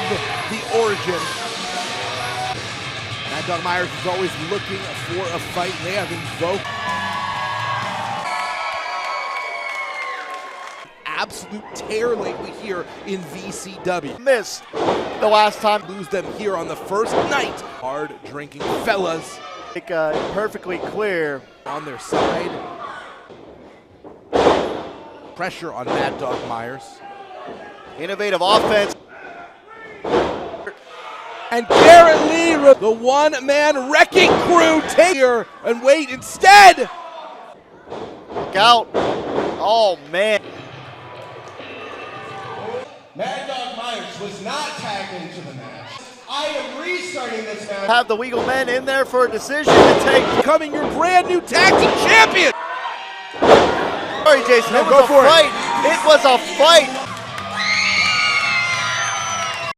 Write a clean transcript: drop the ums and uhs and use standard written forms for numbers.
of the origin. Mad Dog Myers is always looking for a fight. They have invoked absolute tear lately here in VCW. Missed the last time. Lose them here on the first night. Hard drinking fellas. Perfectly clear on their side. Pressure on Mad Dog Myers. Innovative offense. And Garyt Lee, the one-man wrecking crew, take here and wait instead. Look out. Oh, man. Mad Dog Myers was not tagged into the match. I am restarting this match. Have the Legal Men in there for a decision to take. Becoming your brand new tag team champion. Sorry, Jason. It was a fight. It was a fight.